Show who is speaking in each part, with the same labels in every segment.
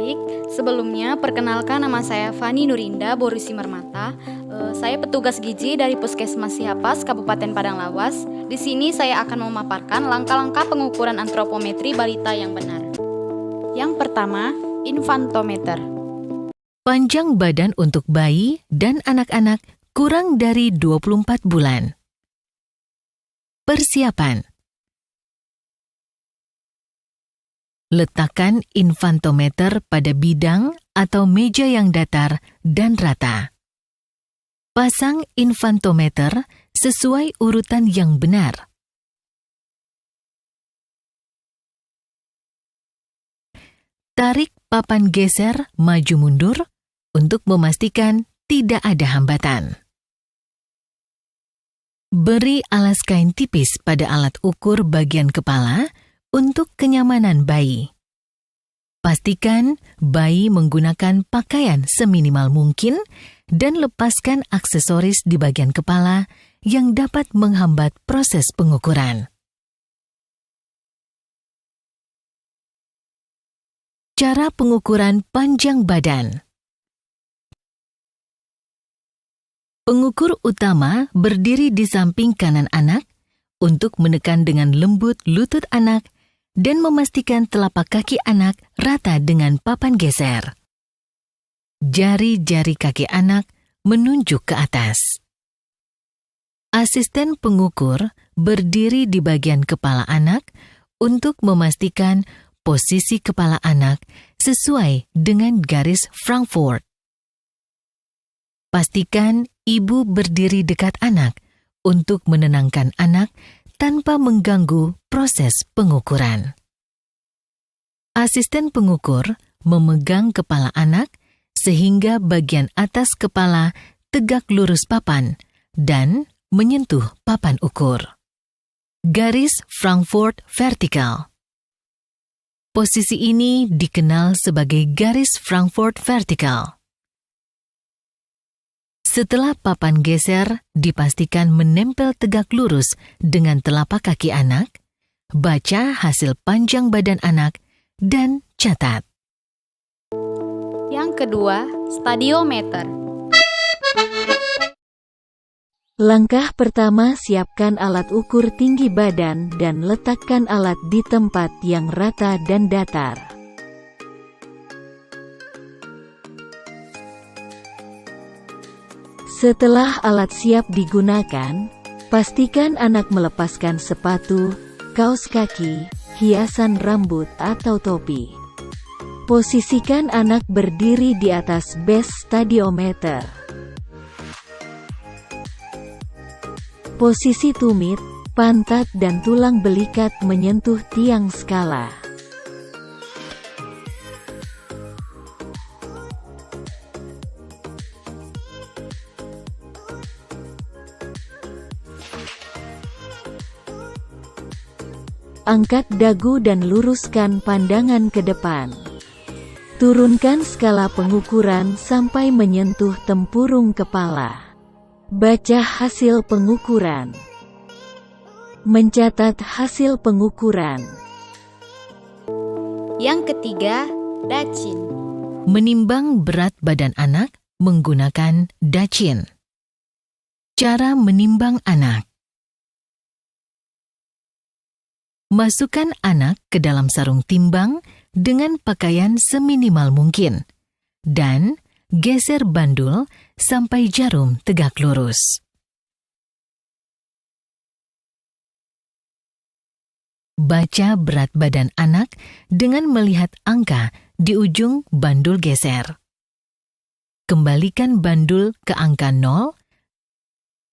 Speaker 1: adik-adik, sebelumnya perkenalkan nama saya Fani Nurinda Borusi Mermata. Saya petugas gizi dari Puskesmas Sihapas, Kabupaten Padang Lawas. Di sini saya akan memaparkan langkah-langkah pengukuran antropometri balita yang benar. Yang pertama, infantometer.
Speaker 2: Panjang badan untuk bayi dan anak-anak kurang dari 24 bulan. Persiapan. Letakkan infantometer pada bidang atau meja yang datar dan rata. Pasang infantometer sesuai urutan yang benar. Tarik papan geser maju mundur untuk memastikan tidak ada hambatan. Beri alas kain tipis pada alat ukur bagian kepala untuk kenyamanan bayi. Pastikan bayi menggunakan pakaian seminimal mungkin dan lepaskan aksesoris di bagian kepala yang dapat menghambat proses pengukuran. Cara pengukuran panjang badan. Pengukur utama berdiri di samping kanan anak untuk menekan dengan lembut lutut anak dan memastikan telapak kaki anak rata dengan papan geser. Jari-jari kaki anak menunjuk ke atas. Asisten pengukur berdiri di bagian kepala anak untuk memastikan posisi kepala anak sesuai dengan garis Frankfurt. Pastikan ibu berdiri dekat anak untuk menenangkan anak tanpa mengganggu proses pengukuran. Asisten pengukur memegang kepala anak sehingga bagian atas kepala tegak lurus papan dan menyentuh papan ukur. Garis Frankfurt vertikal. Posisi ini dikenal sebagai garis Frankfurt vertikal. Setelah papan geser dipastikan menempel tegak lurus dengan telapak kaki anak, baca hasil panjang badan anak, dan catat.
Speaker 1: Yang kedua, stadiometer.
Speaker 3: Langkah pertama, siapkan alat ukur tinggi badan dan letakkan alat di tempat yang rata dan datar. Setelah alat siap digunakan, pastikan anak melepaskan sepatu, kaos kaki, hiasan rambut atau topi. Posisikan anak berdiri di atas base stadiometer. Posisi tumit, pantat dan tulang belikat menyentuh tiang skala. Angkat dagu dan luruskan pandangan ke depan. Turunkan skala pengukuran sampai menyentuh tempurung kepala. Baca hasil pengukuran. Mencatat hasil pengukuran.
Speaker 1: Yang ketiga, dacin.
Speaker 2: Menimbang berat badan anak menggunakan dacin. Cara menimbang anak. Masukkan anak ke dalam sarung timbang dengan pakaian seminimal mungkin dan geser bandul sampai jarum tegak lurus. Baca berat badan anak dengan melihat angka di ujung bandul geser. Kembalikan bandul ke angka 0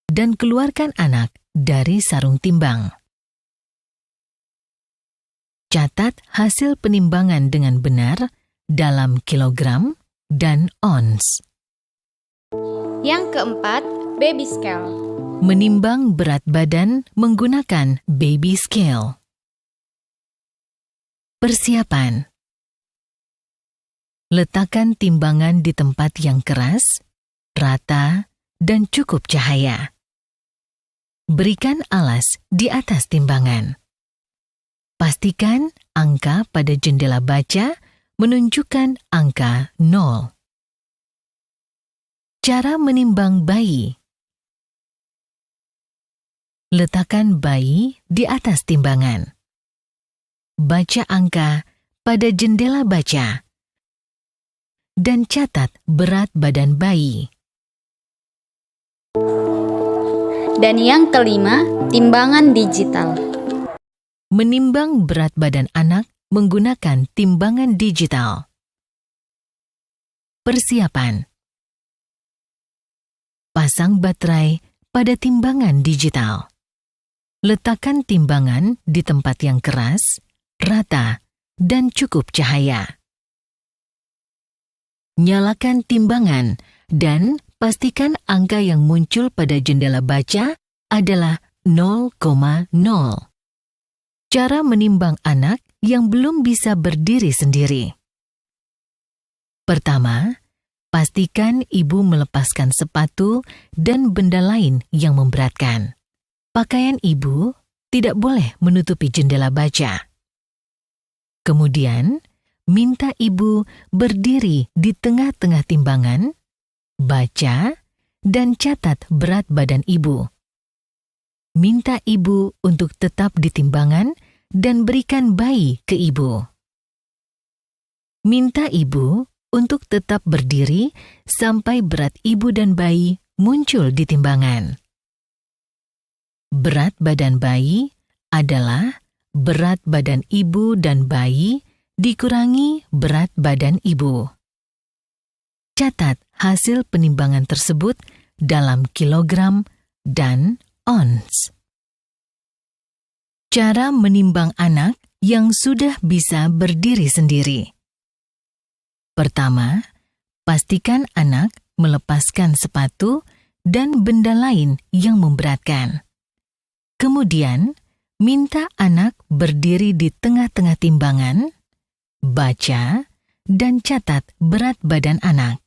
Speaker 2: dan keluarkan anak dari sarung timbang. Catat hasil penimbangan dengan benar dalam kilogram dan ons.
Speaker 1: Yang keempat, baby scale.
Speaker 2: Menimbang berat badan menggunakan baby scale. Persiapan. Letakkan timbangan di tempat yang keras, rata, dan cukup cahaya. Berikan alas di atas timbangan. Pastikan angka pada jendela baca menunjukkan angka 0. Cara menimbang bayi. Letakkan bayi di atas timbangan. Baca angka pada jendela baca dan catat berat badan bayi.
Speaker 1: Dan yang kelima, timbangan digital.
Speaker 2: Menimbang berat badan anak menggunakan timbangan digital. Persiapan. Pasang baterai pada timbangan digital. Letakkan timbangan di tempat yang keras, rata, dan cukup cahaya. Nyalakan timbangan dan pastikan angka yang muncul pada jendela baca adalah 0,0. Cara menimbang anak yang belum bisa berdiri sendiri. Pertama, pastikan ibu melepaskan sepatu dan benda lain yang memberatkan. Pakaian ibu tidak boleh menutupi jendela baca. Kemudian, minta ibu berdiri di tengah-tengah timbangan, baca, dan catat berat badan ibu. Minta ibu untuk tetap di timbangan dan berikan bayi ke ibu. Minta ibu untuk tetap berdiri sampai berat ibu dan bayi muncul di timbangan. Berat badan bayi adalah berat badan ibu dan bayi dikurangi berat badan ibu. Catat hasil penimbangan tersebut dalam kilogram dan ons. Cara menimbang anak yang sudah bisa berdiri sendiri. Pertama, pastikan anak melepaskan sepatu dan benda lain yang memberatkan. Kemudian, minta anak berdiri di tengah-tengah timbangan, baca, dan catat berat badan anak.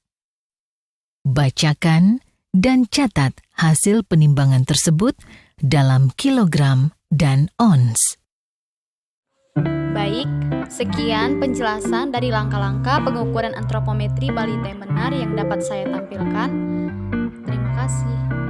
Speaker 2: Bacakan dan catat hasil penimbangan tersebut dalam kilogram dan ons.
Speaker 1: Baik, sekian penjelasan dari langkah-langkah pengukuran antropometri balita yang benar yang dapat saya tampilkan. Terima kasih.